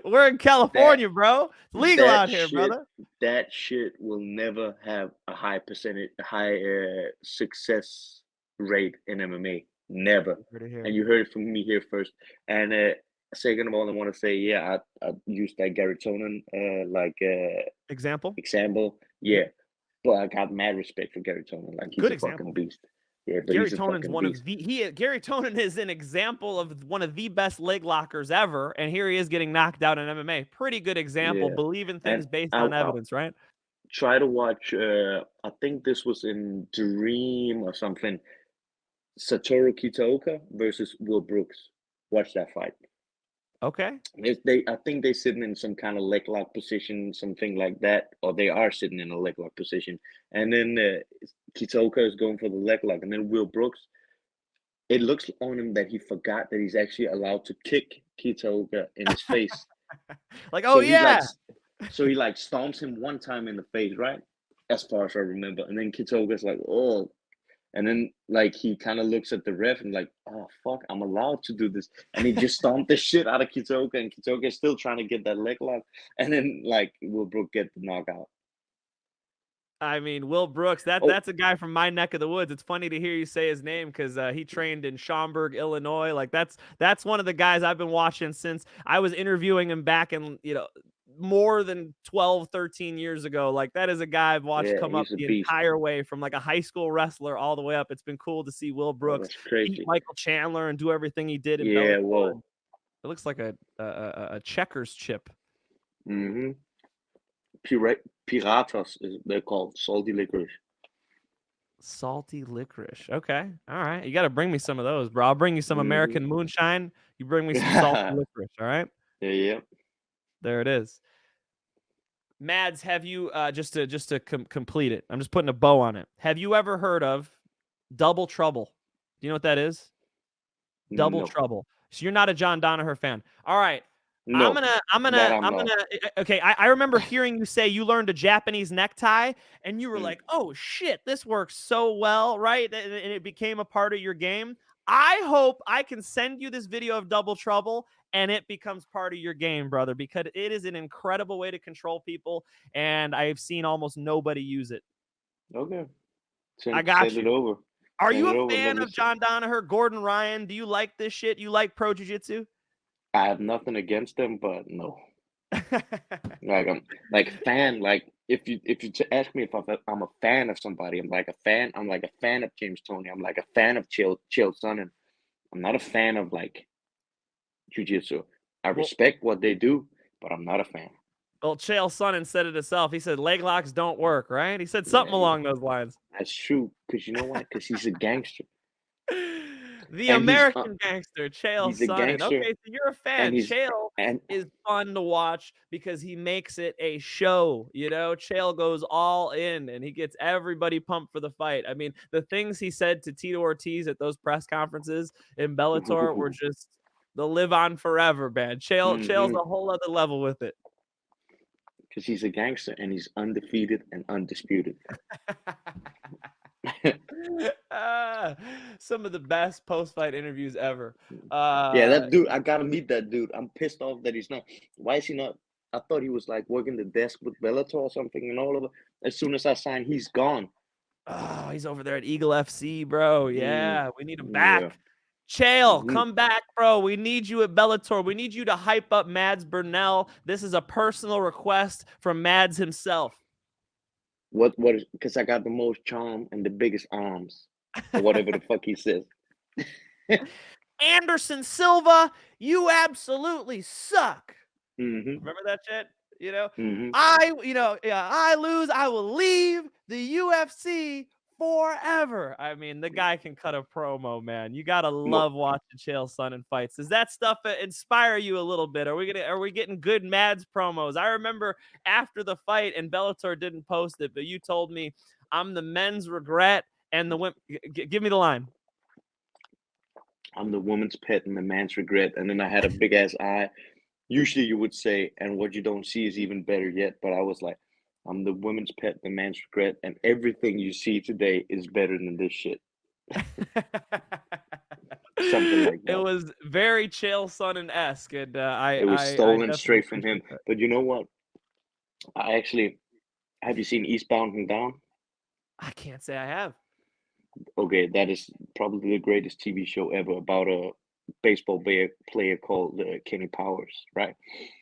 We're in That California, bro. It's legal that out here, shit brother. that shit will never have a high success rate in MMA. Never. Good to hear. And you heard it from me here first. And second of all, I want to say, yeah, I used that Gary Tonin Example. example. Yeah. But I got mad respect for Gary Tonin. Like he's Good a example. fucking beast. Yeah, but Gary he's a Tonin's fucking one beast. of the Gary Tonin is an example of one of the best leg lockers ever, and here he is getting knocked out in MMA. Pretty good example. Yeah. Believe in And things based I, on I evidence, right? try to watch I think this was in Dream or something. Satoru Kitaoka versus Will Brooks. Watch that fight. Okay. I think they sitting in some kind of leg lock position, something like that, or they are sitting in a leg lock position. And then Kitaoka is going for the leg lock, and then Will Brooks. It looks on him that he forgot that he's actually allowed to kick Kitaoka in his face. Like, So oh he yeah. like stomps him one time in the face, right? As far as I remember. And then Kitaoka's like, oh. And then like he kind of looks at the ref and like, oh fuck, I'm allowed to do this. And he just stomped the shit out of Kitaoka, and Kitaoka is still trying to get that leg lock. And then like Will Brook get the knockout. I mean, Will Brooks, Oh, that's a guy from my neck of the woods. It's funny to hear you say his name because he trained in Schaumburg, Illinois. Like that's one of the guys I've been watching since I was interviewing him back in, more than 12, 13 years ago. Like that is a guy I've watched yeah, come up he's a the beast. entire way from like a high school wrestler all the way up. It's been cool to see Will Oh, Brooks that's beat crazy. Michael Chandler and do everything he did in Yeah, Bellator. whoa. It looks like a checkers chip. Mm-hmm. Piratas they're called, salty licorice. Salty licorice. Okay. All right. You got to bring me some of those, bro. I'll bring you some American moonshine. You bring me some salty Yeah, licorice. All right. yeah. There it is. Mads, have you just to complete it? I'm just putting a bow on it. Have you ever heard of Double Trouble? Do you know what that is? Double No, Trouble. So you're not a John Danaher fan. All right. I'm no, gonna that I'm not. okay. I remember hearing you say you learned a Japanese necktie and you were Mm. like, oh shit, this works so well, right? And it became a part of your game. I hope I can send you this video of Double Trouble and it becomes part of your game, brother, because it is an incredible way to control people. And I've seen almost nobody use it. Okay, I send got it you. over. Are Send you it a over. Let fan me of see. John Danaher, Gordon Ryan? Do you like this shit? You like pro jiu-jitsu? I have nothing against them, but no. Like I'm like a fan. Like if you ask me if I'm a fan of somebody, I'm like a fan. I'm like a fan of James Toney. I'm like a fan of Chael Sonnen. I'm not a fan of like Jiu-Jitsu. I well, respect what they do, but I'm not a fan. Well, Chael Sonnen said it himself. He said leg locks don't work, right? He said something Yeah, along those lines. that's true. Cause you know why? Cause he's a gangster, The and American gangster, Chael he's a Sonnen. gangster, Okay, so you're a and fan. he's Chael and is fun to watch because he makes it a show. Chael goes all in and he gets everybody pumped for the fight. I mean, the things he said to Tito Ortiz at those press conferences in Bellator were just the live on forever, man. Chael's a whole other level with it. because he's a gangster and he's undefeated and undisputed. Some of the best post-fight interviews ever. Yeah, that dude, I gotta meet that dude. I'm pissed off that he's not. Why is he not? I thought he was like working the desk with Bellator or something, and all of it. As soon as I sign, he's gone. Oh, he's over there at Eagle FC, bro. Mm, Yeah, we need him yeah. back. Chael, hmm come back, bro. We need you at Bellator. We need you to hype up Mads Burnell. This is a personal request from Mads himself. What is? Because I got the most charm and the biggest arms, or whatever the fuck he says. Anderson Silva, you absolutely suck. Mm-hmm. Remember that shit? Mm-hmm. I lose, I will leave the UFC forever. I mean, the guy can cut a promo, man. You gotta Well, love watching Chael Sonnen fights. Does that stuff inspire you a little bit? Are we getting good Mads promos? I remember after the fight, and Bellator didn't post it, but you told me I'm the men's regret and the women. Give me the line. I'm the woman's pet and the man's regret. And then I had a big ass eye. Usually you would say, and what you don't see is even better yet. But I was like, I'm the woman's pet, the man's regret, and everything you see today is better than this shit. Something like It that. was very Chael Sonnen-esque, and It was I stolen definitely straight from him. appreciate that. But you know what? I actually have you seen Eastbound and Down? I can't say I have. Okay, that is probably the greatest TV show ever about a baseball player called Kenny Powers, right?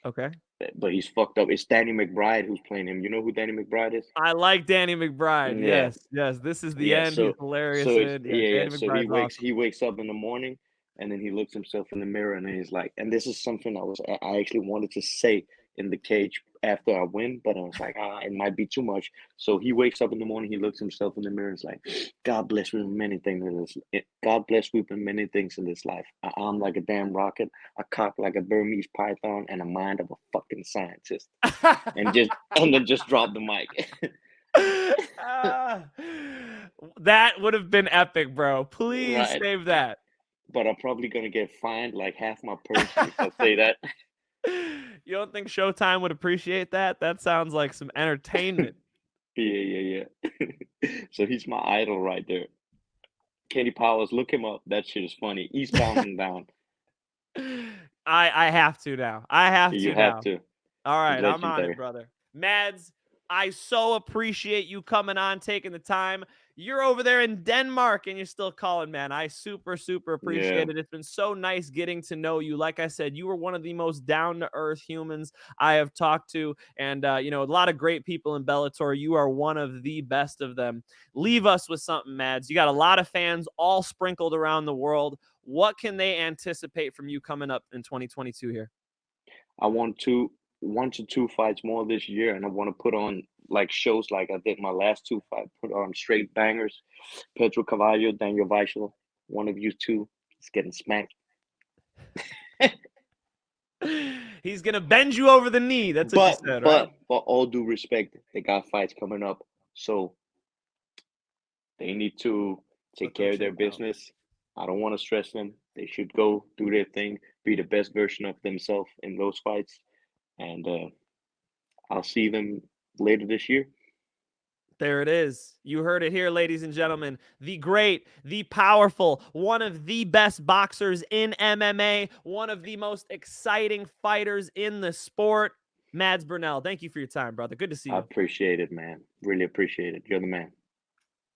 Okay. But he's fucked up. It's Danny McBride who's playing him. You know who Danny McBride is? I like Danny McBride. Yeah, Yes, yes. This is the yeah. end. He's hilarious So it's, in. Yeah, yeah, yeah. Danny So McBride's awesome. he wakes up in the morning, and then he looks himself in the mirror, and then he's like, and this is something I actually wanted to say in the cage after I win, but I was like, it might be too much. So he wakes up in the morning, he looks himself in the mirror, and is like, God bless me with many things in this. God bless me with many things in this life. I arm like a damn rocket, a cock like a Burmese python, and a mind of a fucking scientist. And then just drop the mic. That would have been epic, bro. Please Right. save that. But I'm probably gonna get fined like half my purse if I say that. You don't think Showtime would appreciate that? That sounds like some entertainment. Yeah. So he's my idol right there. Kenny Powers, look him up. That shit is funny. Eastbound and Down. I have to now. I have You to have now. to. All right, I'm on it, Legendary. brother. Mads, I so appreciate you coming on, taking the time. You're over there in Denmark and you're still calling, man. I super, super Yeah. appreciate it. It's been so nice getting to know you. Like I said, you were one of the most down to earth humans I have talked to. And, you know, a lot of great people in Bellator. You are one of the best of them. Leave us with something, Mads. You got a lot of fans all sprinkled around the world. What can they anticipate from you coming up in 2022 here? I want 1 to 2 fights more this year, and I want to put on like shows like I did my last 2 fights. Put on straight bangers. Pedro Carvalho, Daniel Weiser, one of you two is getting smacked. He's gonna bend you over the knee. That's what you said, right? But all due respect, they got fights coming up, so they need to take Let them care of their chill out. business. I don't want to stress them. They should go do their thing, be the best version of themselves in those fights, and I'll see them later this year. There it is. You heard it here, ladies and gentlemen. The great, the powerful, one of the best boxers in MMA, one of the most exciting fighters in the sport, Mads Burnell. Thank you for your time, brother. Good to see I you. appreciate it, man. Really appreciate it. You're the man.